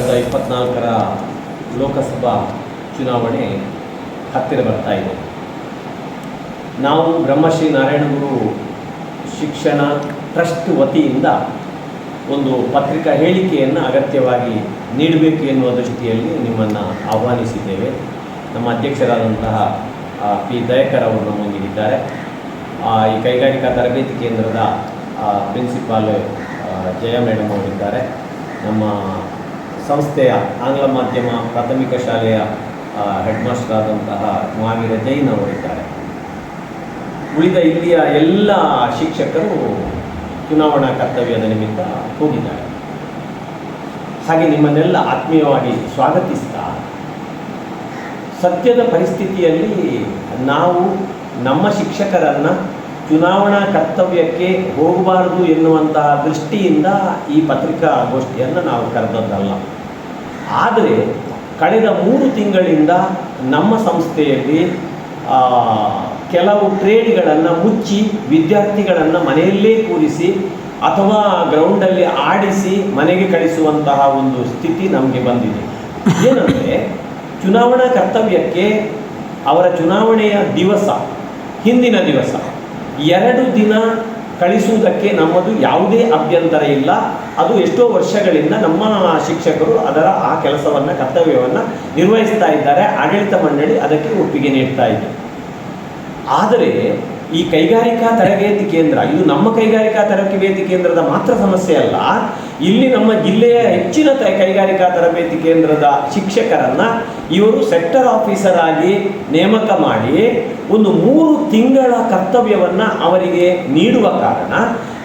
2024ರ ಲೋಕಸಭಾ ಚುನಾವಣೆ ಹತ್ತಿರ ಬರ್ತಾ ಇದೆ. ನಾವು ಬ್ರಹ್ಮಶ್ರೀ ನಾರಾಯಣಗುರು ಶಿಕ್ಷಣ ಟ್ರಸ್ಟ್ ವತಿಯಿಂದ ಒಂದು ಪತ್ರಿಕಾ ಹೇಳಿಕೆಯನ್ನು ಅಗತ್ಯವಾಗಿ ನೀಡಬೇಕು ಎನ್ನುವ ದೃಷ್ಟಿಯಲ್ಲಿ ನಿಮ್ಮನ್ನು ಆಹ್ವಾನಿಸಿದ್ದೇವೆ. ನಮ್ಮ ಅಧ್ಯಕ್ಷರಾದಂತಹ ಪಿ ದಯಾಕರ್ ಅವರು ನಮ್ಮೊಂದಿಗಿದ್ದಾರೆ. ಈ ಕೈಗಾರಿಕಾ ತರಬೇತಿ ಕೇಂದ್ರದ ಪ್ರಿನ್ಸಿಪಾಲ್ ಜಯ ಮೇಡಮ್ ಅವರಿದ್ದಾರೆ. ನಮ್ಮ ಸಂಸ್ಥೆಯ ಆಂಗ್ಲ ಮಾಧ್ಯಮ ಪ್ರಾಥಮಿಕ ಶಾಲೆಯ ಹೆಡ್ ಮಾಸ್ಟರ್ ಆದಂತಹ ಮಹಾವೀರ ಜೈನ್ ಅವರಿದ್ದಾರೆ. ಉಳಿದ ಇಲ್ಲಿಯ ಎಲ್ಲ ಶಿಕ್ಷಕರು ಚುನಾವಣಾ ಕರ್ತವ್ಯದ ನಿಮಿತ್ತ ಹೋಗಿದ್ದಾರೆ. ಹಾಗೆ ನಿಮ್ಮನ್ನೆಲ್ಲ ಆತ್ಮೀಯವಾಗಿ ಸ್ವಾಗತಿಸ್ತಾ, ಸದ್ಯದ ಪರಿಸ್ಥಿತಿಯಲ್ಲಿ ನಾವು ನಮ್ಮ ಶಿಕ್ಷಕರನ್ನು ಚುನಾವಣಾ ಕರ್ತವ್ಯಕ್ಕೆ ಹೋಗಬಾರದು ಎನ್ನುವಂತಹ ದೃಷ್ಟಿಯಿಂದ ಈ ಪತ್ರಿಕಾಗೋಷ್ಠಿಯನ್ನು ನಾವು ಕರೆದದ್ದಲ್ಲ. ಆದರೆ ಕಳೆದ 3 ತಿಂಗಳಿಂದ ನಮ್ಮ ಸಂಸ್ಥೆಯಲ್ಲಿ ಕೆಲವು ಟ್ರೇಡ್ಗಳನ್ನು ಮುಚ್ಚಿ ವಿದ್ಯಾರ್ಥಿಗಳನ್ನು ಮನೆಯಲ್ಲೇ ಕೂರಿಸಿ ಅಥವಾ ಗ್ರೌಂಡಲ್ಲಿ ಆಡಿಸಿ ಮನೆಗೆ ಕಳಿಸುವಂತಹ ಒಂದು ಸ್ಥಿತಿ ನಮಗೆ ಬಂದಿದೆ. ಏನಂದರೆ, ಚುನಾವಣಾ ಕರ್ತವ್ಯಕ್ಕೆ ಅವರ ಚುನಾವಣೆಯ ದಿವಸ, ಹಿಂದಿನ ದಿವಸ 2 ದಿನ ಕಳಿಸುವುದಕ್ಕೆ ನಮ್ಮದು ಯಾವುದೇ ಅಭ್ಯಂತರ ಇಲ್ಲ. ಅದು ಎಷ್ಟೋ ವರ್ಷಗಳಿಂದ ನಮ್ಮ ಶಿಕ್ಷಕರು ಆ ಕೆಲಸವನ್ನು, ಕರ್ತವ್ಯವನ್ನು ನಿರ್ವಹಿಸ್ತಾ ಇದ್ದಾರೆ. ಆಡಳಿತ ಮಂಡಳಿ ಅದಕ್ಕೆ ಒಪ್ಪಿಗೆ ನೀಡ್ತಾ ಇದೆ. ಆದರೆ ಈ ಕೈಗಾರಿಕಾ ತರಬೇತಿ ಕೇಂದ್ರ, ಇದು ನಮ್ಮ ಕೈಗಾರಿಕಾ ತರಬೇತಿ ಕೇಂದ್ರದ ಮಾತ್ರ ಸಮಸ್ಯೆ ಅಲ್ಲ. ಇಲ್ಲಿ ನಮ್ಮ ಜಿಲ್ಲೆಯ ಹೆಚ್ಚಿನ ಕೈಗಾರಿಕಾ ತರಬೇತಿ ಕೇಂದ್ರದ ಶಿಕ್ಷಕರನ್ನು ಇವರು ಸೆಕ್ಟರ್ ಆಫೀಸರ್ ಆಗಿ ನೇಮಕ ಮಾಡಿ ಒಂದು 3 ತಿಂಗಳ ಕರ್ತವ್ಯವನ್ನು ಅವರಿಗೆ ನೀಡುವ ಕಾರಣ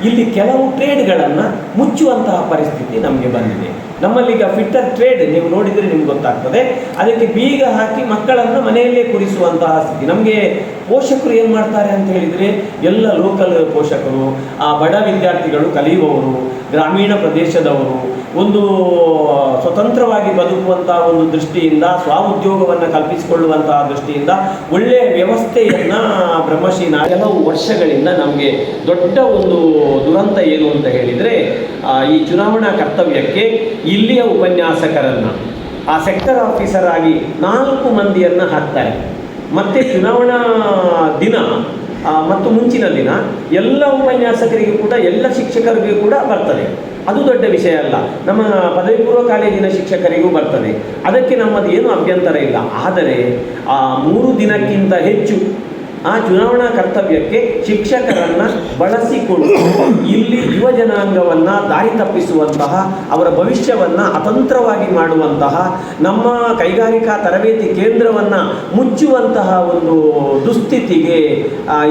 ಇಲ್ಲಿ ಕೆಲವು ಟ್ರೇಡ್ಗಳನ್ನು ಮುಚ್ಚುವಂತಹ ಪರಿಸ್ಥಿತಿ ನಮಗೆ ಬಂದಿದೆ. ನಮ್ಮಲ್ಲೀಗ ಫಿಟ್ಟರ್ ಟ್ರೇಡ್ ನೀವು ನೋಡಿದರೆ ನಿಮ್ಗೆ ಗೊತ್ತಾಗ್ತದೆ. ಅದಕ್ಕೆ ಬೀಗ ಹಾಕಿ ಮಕ್ಕಳನ್ನು ಮನೆಯಲ್ಲೇ ಕೂರಿಸುವಂತಹ ಸ್ಥಿತಿ. ನಮಗೆ ಪೋಷಕರು ಏನು ಮಾಡ್ತಾರೆ ಅಂತ ಹೇಳಿದರೆ, ಎಲ್ಲ ಲೋಕಲ್ ಪೋಷಕರು, ಬಡ ವಿದ್ಯಾರ್ಥಿಗಳು, ಕಲಿಯುವವರು, ಗ್ರಾಮೀಣ ಪ್ರದೇಶದವರು, ಒಂದು ಸ್ವತಂತ್ರವಾಗಿ ಬದುಕುವಂತಹ ಒಂದು ದೃಷ್ಟಿಯಿಂದ, ಸ್ವಉದ್ಯೋಗವನ್ನು ಕಲ್ಪಿಸಿಕೊಳ್ಳುವಂತಹ ದೃಷ್ಟಿಯಿಂದ ಒಳ್ಳೆಯ ವ್ಯವಸ್ಥೆಯನ್ನು ಬ್ರಹ್ಮಶ್ರೀ ಕೆಲವು ವರ್ಷಗಳಿಂದ ನಮಗೆ ದೊಡ್ಡ ಒಂದು ದುರಂತ ಏನು ಅಂತ ಹೇಳಿದರೆ, ಈ ಚುನಾವಣಾ ಕರ್ತವ್ಯಕ್ಕೆ ಇಲ್ಲಿಯ ಉಪನ್ಯಾಸಕರನ್ನು ಆ ಸೆಕ್ಟರ್ ಆಫೀಸರ್ ಆಗಿ 4 ಮಂದಿಯನ್ನು ಹಾಕ್ತಾರೆ. ಮತ್ತು ಚುನಾವಣಾ ದಿನ ಮತ್ತು ಮುಂಚಿನ ದಿನ ಎಲ್ಲ ಉಪನ್ಯಾಸಕರಿಗೂ ಕೂಡ, ಎಲ್ಲ ಶಿಕ್ಷಕರಿಗೂ ಕೂಡ ಬರ್ತದೆ. ಅದು ದೊಡ್ಡ ವಿಷಯ ಅಲ್ಲ. ನಮ್ಮ ಪದವಿ ಪೂರ್ವ ಕಾಲೇಜಿನ ಶಿಕ್ಷಕರಿಗೂ ಬರ್ತದೆ. ಅದಕ್ಕೆ ನಮ್ಮದು ಏನು ಅಭ್ಯಂತರ ಇಲ್ಲ. ಆದರೆ ಆ 3 ದಿನಕ್ಕಿಂತ ಹೆಚ್ಚು ಆ ಚುನಾವಣಾ ಕರ್ತವ್ಯಕ್ಕೆ ಶಿಕ್ಷಕರನ್ನು ಬಳಸಿಕೊಂಡು ಇಲ್ಲಿ ಯುವ ಜನಾಂಗವನ್ನು ದಾರಿ ತಪ್ಪಿಸುವಂತಹ, ಅವರ ಭವಿಷ್ಯವನ್ನು ಅತಂತ್ರವಾಗಿ ಮಾಡುವಂತಹ, ನಮ್ಮ ಕೈಗಾರಿಕಾ ತರಬೇತಿ ಕೇಂದ್ರವನ್ನು ಮುಚ್ಚುವಂತಹ ಒಂದು ದುಸ್ಥಿತಿಗೆ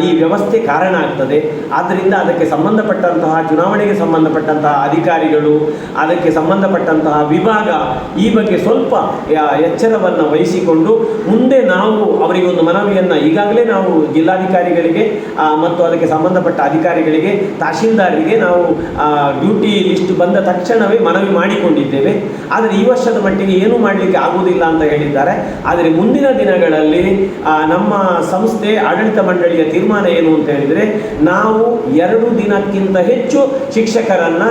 ಈ ವ್ಯವಸ್ಥೆ ಕಾರಣ ಆಗ್ತದೆ. ಆದ್ದರಿಂದ ಅದಕ್ಕೆ ಸಂಬಂಧಪಟ್ಟಂತಹ, ಚುನಾವಣೆಗೆ ಸಂಬಂಧಪಟ್ಟಂತಹ ಅಧಿಕಾರಿಗಳು, ಅದಕ್ಕೆ ಸಂಬಂಧಪಟ್ಟಂತಹ ವಿಭಾಗ ಈ ಬಗ್ಗೆ ಸ್ವಲ್ಪ ಎಚ್ಚರವನ್ನು ವಹಿಸಿಕೊಂಡು ಮುಂದೆ ನಾವು ಅವರಿಗೊಂದು ಮನವಿಯನ್ನು ಈಗಾಗಲೇ ನಾವು ಜಿಲ್ಲಾಧಿಕಾರಿಗಳಿಗೆ ಮತ್ತು ಅದಕ್ಕೆ ಸಂಬಂಧಪಟ್ಟ ಅಧಿಕಾರಿಗಳಿಗೆ, ತಹಶೀಲ್ದಾರರಿಗೆ ನಾವು ಡ್ಯೂಟಿ ಲಿಸ್ಟ್ ಬಂದ ತಕ್ಷಣವೇ ಮನವಿ ಮಾಡಿಕೊಂಡಿದ್ದೇವೆ. ಆದರೆ ಈ ವರ್ಷದ ಮಟ್ಟಿಗೆ ಏನೂ ಮಾಡಲಿಕ್ಕೆ ಆಗುವುದಿಲ್ಲ ಅಂತ ಹೇಳಿದ್ದಾರೆ. ಆದರೆ ಮುಂದಿನ ದಿನಗಳಲ್ಲಿ ನಮ್ಮ ಸಂಸ್ಥೆ ಆಡಳಿತ ಮಂಡಳಿಯ ತೀರ್ಮಾನ ಏನು ಅಂತ ಹೇಳಿದರೆ, ನಾವು 2 ದಿನಕ್ಕಿಂತ ಹೆಚ್ಚು ಶಿಕ್ಷಕರನ್ನು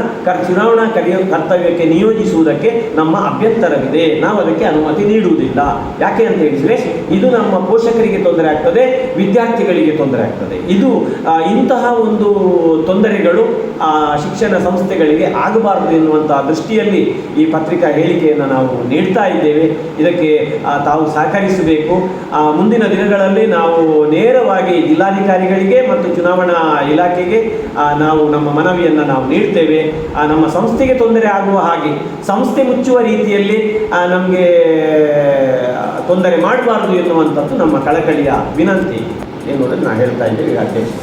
ಚುನಾವಣಾ ಕರ್ತವ್ಯಕ್ಕೆ ನಿಯೋಜಿಸುವುದಕ್ಕೆ ನಮ್ಮ ಅಭ್ಯಂತರವಿದೆ. ನಾವು ಅದಕ್ಕೆ ಅನುಮತಿ ನೀಡುವುದಿಲ್ಲ. ಯಾಕೆ ಅಂತ ಹೇಳಿದರೆ, ಇದು ನಮ್ಮ ಪೋಷಕರಿಗೆ ತೊಂದರೆ ಆಗ್ತದೆ, ವಿದ್ಯಾರ್ಥಿಗಳಿಗೆ ತೊಂದರೆ ಆಗ್ತದೆ. ಇದು ಇಂತಹ ಒಂದು ತೊಂದರೆಗಳು ಶಿಕ್ಷಣ ಸಂಸ್ಥೆಗಳಿಗೆ ಆಗಬಾರದು ಎನ್ನುವಂತಹ ದೃಷ್ಟಿಯಲ್ಲಿ ಈ ಪತ್ರಿಕಾ ಹೇಳಿಕೆಯನ್ನು ನಾವು ನೀಡ್ತಾ ಇದ್ದೇವೆ. ಇದಕ್ಕೆ ತಾವು ಸಹಕರಿಸಬೇಕು. ಮುಂದಿನ ದಿನಗಳಲ್ಲಿ ನಾವು ನೇರವಾಗಿ ಜಿಲ್ಲಾಧಿಕಾರಿಗಳಿಗೆ ಮತ್ತು ಚುನಾವಣಾ ಇಲಾಖೆಗೆ ನಾವು ನಮ್ಮ ಮನವಿಯನ್ನು ನಾವು ನೀಡ್ತೇವೆ. ನಮ್ಮ ಸಂಸ್ಥೆಗೆ ತೊಂದರೆ ಆಗುವ ಹಾಗೆ, ಸಂಸ್ಥೆ ಮುಚ್ಚುವ ರೀತಿಯಲ್ಲಿ ನಮಗೆ ತೊಂದರೆ ಮಾಡಬಾರ್ದು ಎನ್ನುವಂಥದ್ದು ನಮ್ಮ ಕಳಕಳಿಯ ವಿನಂತಿ ಎನ್ನುವುದನ್ನು ನಾನು ಹೇಳ್ತಾ ಇದ್ದೇವೆ. ಅಧ್ಯಕ್ಷ,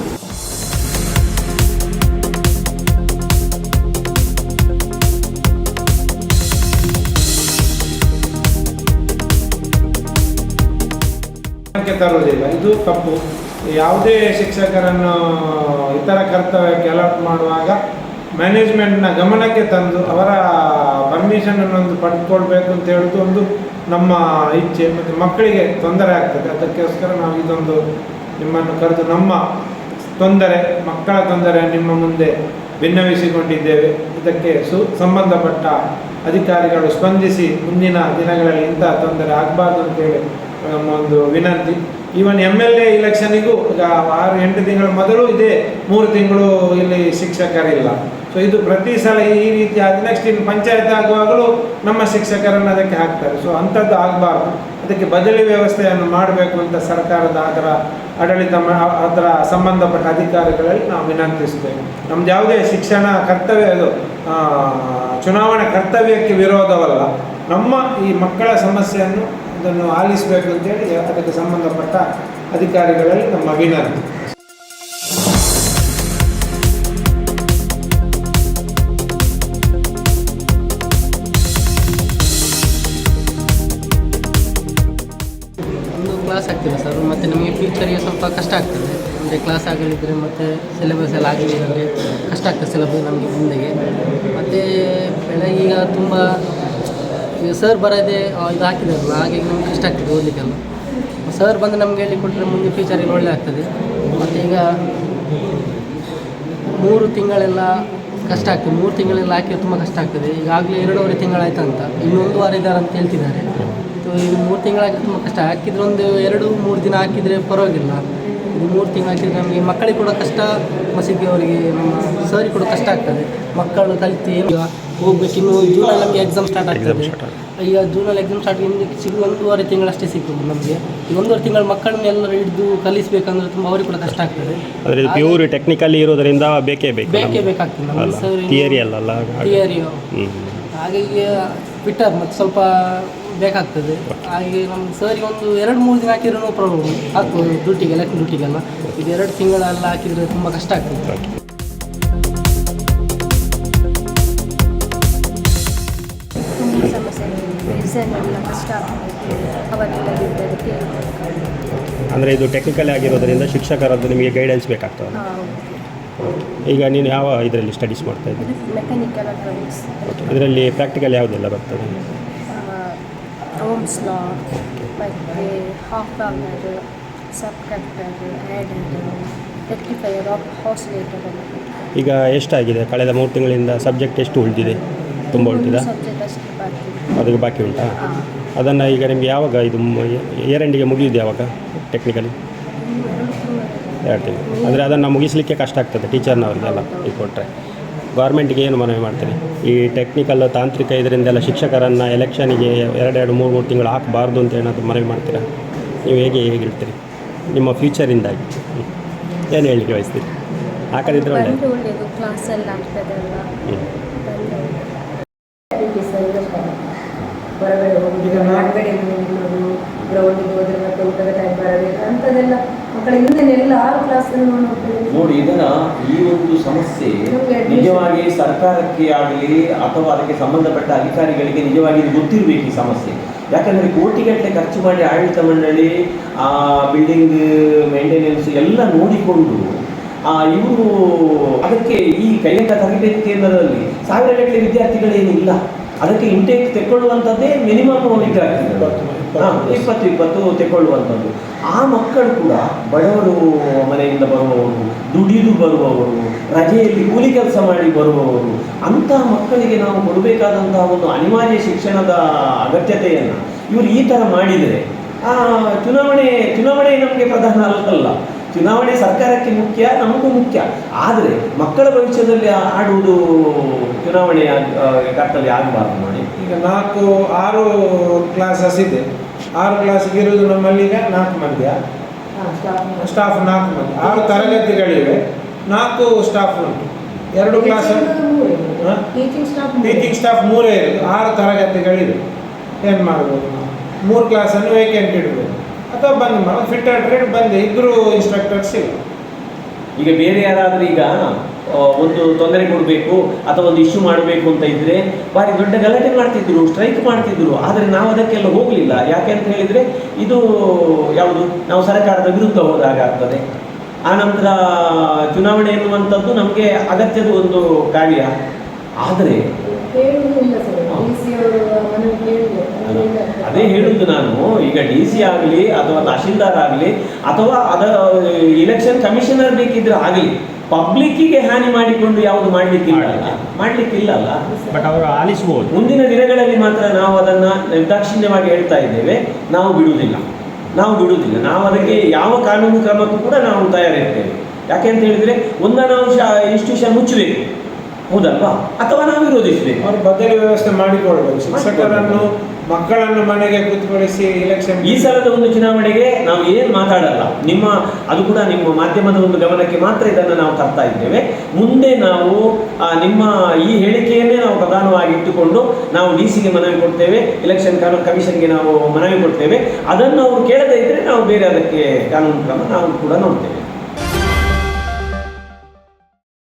ತರುವುದಿಲ್ಲ, ಇದು ತಪ್ಪು. ಯಾವುದೇ ಶಿಕ್ಷಕರನ್ನು ಇತರ ಕರ್ತವ್ಯಕ್ಕೆ ಅಲರ್ಟ್ ಮಾಡುವಾಗ ಮ್ಯಾನೇಜ್ಮೆಂಟ್ನ ಗಮನಕ್ಕೆ ತಂದು ಅವರ ಪರ್ಮಿಷನನ್ನು ಪಡೆದುಕೊಳ್ಬೇಕು ಅಂತ ಹೇಳೋದು ಒಂದು ನಮ್ಮ ಇಚ್ಛೆ. ಮತ್ತು ಮಕ್ಕಳಿಗೆ ತೊಂದರೆ ಆಗ್ತದೆ, ಅದಕ್ಕೋಸ್ಕರ ನಾವು ಇದೊಂದು ನಿಮ್ಮನ್ನು ಕರೆದು ನಮ್ಮ ತೊಂದರೆ, ಮಕ್ಕಳ ತೊಂದರೆ ನಿಮ್ಮ ಮುಂದೆ ಭಿನ್ನವಿಸಿಕೊಂಡಿದ್ದೇವೆ. ಇದಕ್ಕೆ ಸಂಬಂಧಪಟ್ಟ ಅಧಿಕಾರಿಗಳು ಸ್ಪಂದಿಸಿ ಮುಂದಿನ ದಿನಗಳಲ್ಲಿ ಇಂಥ ತೊಂದರೆ ಆಗಬಾರ್ದು ಅಂತೇಳಿ ನಮ್ಮ ಒಂದು ವಿನಂತಿ. ಈವನ್ MLA ಇಲೆಕ್ಷನಿಗೂ ಈಗ 6-8 ತಿಂಗಳ ಮೊದಲು ಇದೇ 3 ತಿಂಗಳು ಇಲ್ಲಿ ಶಿಕ್ಷಕರಿಲ್ಲ. ಸೊ ಇದು ಪ್ರತಿ ಸಲ ಈ ರೀತಿ ಆದ ನೆಕ್ಸ್ಟ್ ಇನ್ನು ಪಂಚಾಯತ್ ಆಗುವಾಗಲೂ ನಮ್ಮ ಶಿಕ್ಷಕರನ್ನು ಅದಕ್ಕೆ ಹಾಕ್ತಾರೆ. ಸೊ ಅಂಥದ್ದು ಆಗಬಾರ್ದು, ಅದಕ್ಕೆ ಬದಲಿ ವ್ಯವಸ್ಥೆಯನ್ನು ಮಾಡಬೇಕು ಅಂತ ಸರ್ಕಾರದ ಅದರ ಆಡಳಿತ ಅದರ ಸಂಬಂಧಪಟ್ಟ ಅಧಿಕಾರಿಗಳಲ್ಲಿ ನಾವು ವಿನಂತಿಸ್ತೇವೆ. ನಮ್ದು ಯಾವುದೇ ಶಿಕ್ಷಣ ಕರ್ತವ್ಯ ಅದು ಚುನಾವಣಾ ಕರ್ತವ್ಯಕ್ಕೆ ವಿರೋಧವಲ್ಲ, ನಮ್ಮ ಈ ಮಕ್ಕಳ ಸಮಸ್ಯೆಯನ್ನು ಅದನ್ನು ಆಲಿಸಬೇಕು ಅಂತೇಳಿ ಅದಕ್ಕೆ ಸಂಬಂಧಪಟ್ಟ ಅಧಿಕಾರಿಗಳಲ್ಲಿ ನಮ್ಮ ವಿನಂತಿ. ಕ್ಲಾಸ್ ಆಗ್ತಿಲ್ಲ ಸರ್, ಮತ್ತು ನಮಗೆ ಫ್ಯೂಚರಿಗೆ ಸ್ವಲ್ಪ ಕಷ್ಟ ಆಗ್ತದೆ. ಅಂದರೆ ಕ್ಲಾಸ್ ಆಗಲಿದ್ದರೆ ಮತ್ತು ಸಿಲೆಬಸ್ ಎಲ್ಲ ಆಗಲಿದ್ದರೆ ಕಷ್ಟ ಆಗ್ತದೆ ಸಿಲೆಬಸ್ ನಮಗೆ ಮುಂದೆಗೆ. ಮತ್ತು ಬೆಳಗ್ಗೆ ಈಗ ತುಂಬ ಈಗ ಸರ್ ಬರೋದೇ ಇದು ಹಾಕಿದಾರಲ್ಲ, ಹಾಗೆ ನಮ್ಗೆ ಕಷ್ಟ ಆಗ್ತದೆ ಓದಲಿಕ್ಕೆಲ್ಲ. ಸರ್ ಬಂದು ನಮಗೆ ಹೇಳಿಕೊಟ್ರೆ ಮುಂದೆ ಫ್ಯೂಚರಿಗೆ ಒಳ್ಳೆ ಆಗ್ತದೆ. ಮತ್ತು ಈಗ 3 ತಿಂಗಳೆಲ್ಲ ಕಷ್ಟ ಆಗ್ತದೆ, 3 ತಿಂಗಳೆಲ್ಲ ಹಾಕಿದ್ರೆ ತುಂಬ ಕಷ್ಟ ಆಗ್ತದೆ. ಈಗಾಗಲೇ 2.5 ತಿಂಗಳಾಯ್ತಂತ, ಇನ್ನು 1 ವಾರ ಇದ್ದಾರೆ ಅಂತ ಹೇಳ್ತಿದ್ದಾರೆ. ಈಗ 3 ತಿಂಗಳಾಗಿ ತುಂಬ ಕಷ್ಟ. ಹಾಕಿದ್ರೆ ಒಂದು 2-3 ದಿನ ಹಾಕಿದರೆ ಪರವಾಗಿಲ್ಲ. ಇದು 3 ತಿಂಗಳು ಹಾಕಿದರೆ ನಮಗೆ ಮಕ್ಕಳಿಗೆ ಕೂಡ ಕಷ್ಟ, ಮಸಿಗೆ ಅವರಿಗೆ ನಮ್ಮ ಸರಿಗೆ ಕೂಡ ಕಷ್ಟ ಆಗ್ತದೆ. ಮಕ್ಕಳು ಕಲಿತು ಈಗ ಹೋಗ್ಬೇಕು. ಇನ್ನು ಜೂನಲ್ಲಿ ನಮಗೆ ಎಕ್ಸಾಮ್ ಸ್ಟಾರ್ಟ್ ಆಗ್ತದೆ. ಈಗ ಜೂನಲ್ಲಿ ಎಕ್ಸಾಮ್ ಸ್ಟಾರ್ಟ್ ಇನ್ನು ಸಿಗೋದು 1.5 ತಿಂಗಳಷ್ಟೇ ಸಿಗ್ತದೆ ನಮಗೆ. ಈ 1.5 ತಿಂಗಳು ಮಕ್ಕಳನ್ನ ಎಲ್ಲರೂ ಹಿಡಿದು ಕಲಿಸಬೇಕಂದ್ರೆ ತುಂಬ ಅವ್ರಿಗೆ ಕೂಡ ಕಷ್ಟ ಆಗ್ತದೆ. ಆದರೆ ಪ್ಯೂರ್ ಟೆಕ್ನಿಕಲಿ ಇರೋದರಿಂದ ಬೇಕೇ ಬೇಕಾಗ್ತದೆ ನಮಗೆ ಸರ್, ಥಿಯರಿ ಅಲ್ಲಲ್ಲ, ಥಿಯರಿ. ಹಾಗಾಗಿ ಟ್ವಿಟರ್ ಮತ್ತು ಸ್ವಲ್ಪ ಬೇಕಾಗ್ತದೆ. ಹಾಗೆ ನಮ್ಮ ಸರಿಗೆ ಒಂದು 2-3 ದಿನ ಹಾಕಿದ್ರೆ ನೋ ಪ್ರಾಬ್ಲಮ್ ಆಗ್ತದೆ ಡ್ಯೂಟಿಗೆ, ಎಲೆಕ್ಷನ್ ಡ್ಯೂಟಿಗೆಲ್ಲ. ಇದು 2 ತಿಂಗಳೆಲ್ಲ ಹಾಕಿದರೆ ತುಂಬ ಕಷ್ಟ ಆಗ್ತದೆ. ತುಂಬ ಸಮಸ್ಯೆ, ಎಕ್ಸಾಮೆಲ್ಲ ಕಷ್ಟ ಅವತ್ತಿದ್ದದಕ್ಕೆ. ಅಂದರೆ ಇದು ಟೆಕ್ನಿಕಲ್ ಆಗಿರೋದರಿಂದ ಶಿಕ್ಷಕರದ್ದು ನಿಮಗೆ ಗೈಡೆನ್ಸ್ ಬೇಕಾಗ್ತದೆ. ಈಗ ನೀನು ಯಾವ ಇದರಲ್ಲಿ ಸ್ಟಡೀಸ್ ಮಾಡ್ತಾ ಇದ್ದೀನಿ? Mechanical electronics. ಇದರಲ್ಲಿ ಪ್ರಾಕ್ಟಿಕಲ್ ಯಾವುದೆಲ್ಲ ಬರ್ತದೆ? ಓಮ್ಸ್ ಲಾ, ಮತ್ತು half ಪಾರ್ಮರ್, subtractor, adder, rectifier, oscillator ಎಲ್ಲ. ಈಗ ಎಷ್ಟಾಗಿದೆ ಕಳೆದ 3 ತಿಂಗಳಿಂದ? ಸಬ್ಜೆಕ್ಟ್ ಎಷ್ಟು ಉಳಿದಿದೆ? ತುಂಬ ಉಳಿದಿದೆ? ಸಬ್ಜೆಕ್ಟ್ ಅಷ್ಟೇ ಬಾಕಿ. ಅದಕ್ಕೆ ಬಾಕಿ ಉಂಟಾ? ಅದನ್ನು ಈಗ ನಿಮಗೆ ಯಾವಾಗ ಇದು ಇಯರ್ ಎಂಡಿಗೆ ಮುಗಿಯುವುದು ಯಾವಾಗ ಟೆಕ್ನಿಕಲಿ? 2 ತಿಂಗಳು. ಅಂದರೆ ಅದನ್ನು ಮುಗಿಸಲಿಕ್ಕೆ ಕಷ್ಟ ಆಗ್ತದೆ ಟೀಚರ್ನವ್ರಿಗೆಲ್ಲ ಈಗ ಕೊಟ್ಟರೆ. ಗೌರ್ಮೆಂಟಿಗೆ ಏನು ಮನವಿ ಮಾಡ್ತೀರಿ? ಈ ಟೆಕ್ನಿಕಲ್ ತಾಂತ್ರಿಕ ಇದರಿಂದೆಲ್ಲ ಶಿಕ್ಷಕರನ್ನು ಎಲೆಕ್ಷನಿಗೆ 2-3 ತಿಂಗಳು ಹಾಕಬಾರ್ದು ಅಂತ ಏನಾದರೂ ಮನವಿ ಮಾಡ್ತೀರಾ? ನೀವು ಹೇಗೆ ಹೇಳ್ತೀರಿ ನಿಮ್ಮ ಫ್ಯೂಚರಿಂದಾಗಿ? ಏನು ಹೇಳಿಕೆ ವಹಿಸ್ತೀರಿ? ಹಾಕದಿದ್ದರೆ ಒಳ್ಳೆಯದು, ಕ್ಲಾಸ್ ಎಲ್ಲ ಆಗ್ತದಲ್ಲ. ಹೊರಗಡೆ ಹೋಗಿ ಹೊರಗಡೆ ಗ್ರೌಂಡಿಗೆ ಹೋದ್ರೆ ಮತ್ತೆ ಊಟದ ಟೈಮ್ ಬರಬೇಕು ಅಂಥದ್ದೆಲ್ಲ ಮಕ್ಕಳ ಹಿಂದೆಲ್ಲ 6 ಕ್ಲಾಸನ್ನು ನೋಡಿ. ಇದರ ಈ ಒಂದು ಸಮಸ್ಯೆ ನಿಜವಾಗಿ ಸರ್ಕಾರಕ್ಕೆ ಆಗಲಿ ಅಥವಾ ಅದಕ್ಕೆ ಸಂಬಂಧಪಟ್ಟ ಅಧಿಕಾರಿಗಳಿಗೆ ನಿಜವಾಗಿ ಇದು ಗೊತ್ತಿರಬೇಕು ಈ ಸಮಸ್ಯೆ. ಯಾಕಂದರೆ ಕೋಟಿಗಟ್ಟಲೆ ಖರ್ಚು ಮಾಡಿ ಆಡಳಿತ ಮಂಡಳಿ ಬಿಲ್ಡಿಂಗ್ ಮೇಂಟೆನೆನ್ಸ್ ಎಲ್ಲ ನೋಡಿಕೊಂಡು ಇವರು ಅದಕ್ಕೆ ಈ ಕೈಗಾರಿಕಾ ತರಬೇತಿ ಕೇಂದ್ರದಲ್ಲಿ 1000ಗಟ್ಟಲೆ ವಿದ್ಯಾರ್ಥಿಗಳೇನಿಲ್ಲ. ಅದಕ್ಕೆ ಇಂಟೇಕ್ ತೆಕ್ಕೊಳ್ಳುವಂಥದ್ದೇ ಮಿನಿಮಮ್ ವಿದ್ಯಾರ್ಥಿಗಳು 20 ತೆಕ್ಕೊಳ್ಳುವಂಥದ್ದು. ಆ ಮಕ್ಕಳು ಕೂಡ ಬಡವರು ಮನೆಯಿಂದ ಬರುವವರು, ದುಡಿದು ಬರುವವರು, ರಜೆಯಲ್ಲಿ ಕೂಲಿ ಕೆಲಸ ಮಾಡಿ ಬರುವವರು, ಅಂಥ ಮಕ್ಕಳಿಗೆ ನಾವು ಕೊಡಬೇಕಾದಂತಹ ಒಂದು ಅನಿವಾರ್ಯ ಶಿಕ್ಷಣದ ಅಗತ್ಯತೆಯನ್ನು ಇವರು ಈ ಥರ ಮಾಡಿದರೆ ಚುನಾವಣೆ ನಮಗೆ ಪ್ರಧಾನ ಅಲ್ಲ. ಚುನಾವಣೆ ಸರ್ಕಾರಕ್ಕೆ ಮುಖ್ಯ, ನಮಗೂ ಮುಖ್ಯ. ಆದರೆ ಮಕ್ಕಳ ಭವಿಷ್ಯದಲ್ಲಿ ಆಡುವುದು ಚುನಾವಣೆಯ ಕರ್ತವ್ಯ ಆಗಬಾರ್ದು ನೋಡಿ. ಈಗ 4-6 ಕ್ಲಾಸಸ್ ಇದೆ. 6 ಕ್ಲಾಸಿಗೆ ಇರೋದು ನಮ್ಮಲ್ಲಿ ಈಗ 4 ಮಂದಿಯ ಸ್ಟಾಫ್, 4 ಮಂದಿ. 6 ತರಗತಿಗಳಿವೆ, 4 ಸ್ಟಾಫ್ ಉಂಟು. 2 ಕ್ಲಾಸ್ ಟೀಚಿಂಗ್ ಸ್ಟಾಫ್ 3 ಇರೋದು, 6 ತರಗತಿಗಳಿವೆ. ಏನು ಮಾಡ್ಬೋದು ನಾವು? 3 ಕ್ಲಾಸನ್ನು ವೇಕೆಂಟ್ ಇಡ್ಬೋದು ಅಥವಾ ಬಂದ್ ಮಾಡಿ ಫಿಟ್ಟರ್ ಟ್ರೇಡ್ ಬಂದೆ, ಇಬ್ಬರು ಇನ್ಸ್ಟ್ರಕ್ಟರ್ಸ್ ಇಲ್ಲ. ಈಗ ಬೇರೆ ಯಾರಾದರೂ ಈಗ ಒಂದು ತೊಂದರೆ ಕೊಡಬೇಕು ಅಥವಾ ಒಂದು ಇಶ್ಯೂ ಮಾಡಬೇಕು ಅಂತ ಇದ್ದರೆ ಭಾರಿ ದೊಡ್ಡ ಗಲಾಟೆ ಮಾಡ್ತಿದ್ರು, ಸ್ಟ್ರೈಕ್ ಮಾಡ್ತಿದ್ರು. ಆದರೆ ನಾವು ಅದಕ್ಕೆಲ್ಲ ಹೋಗಲಿಲ್ಲ. ಯಾಕೆ ಅಂತ ಹೇಳಿದರೆ ಇದು ಯಾವುದು ನಾವು ಸರ್ಕಾರದ ವಿರುದ್ಧ ಹೋದಾಗ ಆಗ್ತದೆ. ಆನಂತರ ಚುನಾವಣೆ ಎನ್ನುವಂಥದ್ದು ನಮಗೆ ಅಗತ್ಯದ ಒಂದು ಕಾರ್ಯ. ಆದರೆ ಅದೇ ಹೇಳುವುದು ನಾನು, ಈಗ DC ಆಗಲಿ ಅಥವಾ ತಹಶೀಲ್ದಾರ್ ಆಗಲಿ ಅಥವಾ ಇಲೆಕ್ಷನ್ ಕಮಿಷನರ್ ಬೇಕಿದ್ರೆ ಆಗಲಿ, ಪಬ್ಲಿಕ್ಕಿಗೆ ಹಾನಿ ಮಾಡಿಕೊಂಡು ಯಾವುದು ಮಾಡ್ಲಿಕ್ಕಿಲ್ಲ. ಬಟ್ ಅವರು ಆಲಿಸ್ಬೋದು. ಮುಂದಿನ ದಿನಗಳಲ್ಲಿ ಮಾತ್ರ ನಾವು ಅದನ್ನು ನಿರ್ದಾಕ್ಷಿಣ್ಯವಾಗಿ ಹೇಳ್ತಾ ಇದ್ದೇವೆ, ನಾವು ಬಿಡುವುದಿಲ್ಲ. ನಾವು ಅದಕ್ಕೆ ಯಾವ ಕಾನೂನು ಕ್ರಮಕ್ಕೂ ಕೂಡ ನಾವು ತಯಾರಿರ್ತೇವೆ. ಯಾಕೆ ಅಂತ ಹೇಳಿದರೆ ನಾವು ಇನ್ಸ್ಟಿಟ್ಯೂಷನ್ ಮುಚ್ಚಬೇಕು, ಹೌದಲ್ವಾ, ಅಥವಾ ನಾವು ವಿರೋಧಿಸಬೇಕು. ಅವರು ಬದಲಿ ವ್ಯವಸ್ಥೆ ಮಾಡಿಕೊಳ್ಬೇಕು. ಶಿಕ್ಷಕರನ್ನು ಮಕ್ಕಳನ್ನು ಮನೆಗೆ ಕೂತ್ಕೊಳಿಸಿ ಎಲೆಕ್ಷನ್ ಈ ಸಲದ ಒಂದು ಚುನಾವಣೆಗೆ ನಾವು ಏನು ಮಾತಾಡಲ್ಲ, ಅದು ಕೂಡ ನಿಮ್ಮ ಮಾಧ್ಯಮದ ಒಂದು ಗಮನಕ್ಕೆ ಮಾತ್ರ ಇದನ್ನು ನಾವು ತರ್ತಾ ಇದ್ದೇವೆ. ಮುಂದೆ ನಾವು ನಿಮ್ಮ ಈ ಹೇಳಿಕೆಯನ್ನೇ ನಾವು ಪ್ರಧಾನವಾಗಿ ಇಟ್ಟುಕೊಂಡು ನಾವು DC ಗೆ ಮನವಿ ಕೊಡ್ತೇವೆ, ಎಲೆಕ್ಷನ್ ಕಮಿಷನ್ಗೆ ನಾವು ಮನವಿ ಕೊಡ್ತೇವೆ. ಅದನ್ನು ಅವರು ಕೇಳದೇ ಇದ್ದರೆ ನಾವು ಬೇರೆ ಅದಕ್ಕೆ ಕಾನೂನು ಕ್ರಮ ನಾವು ಕೂಡ ನೋಡ್ತೇವೆ.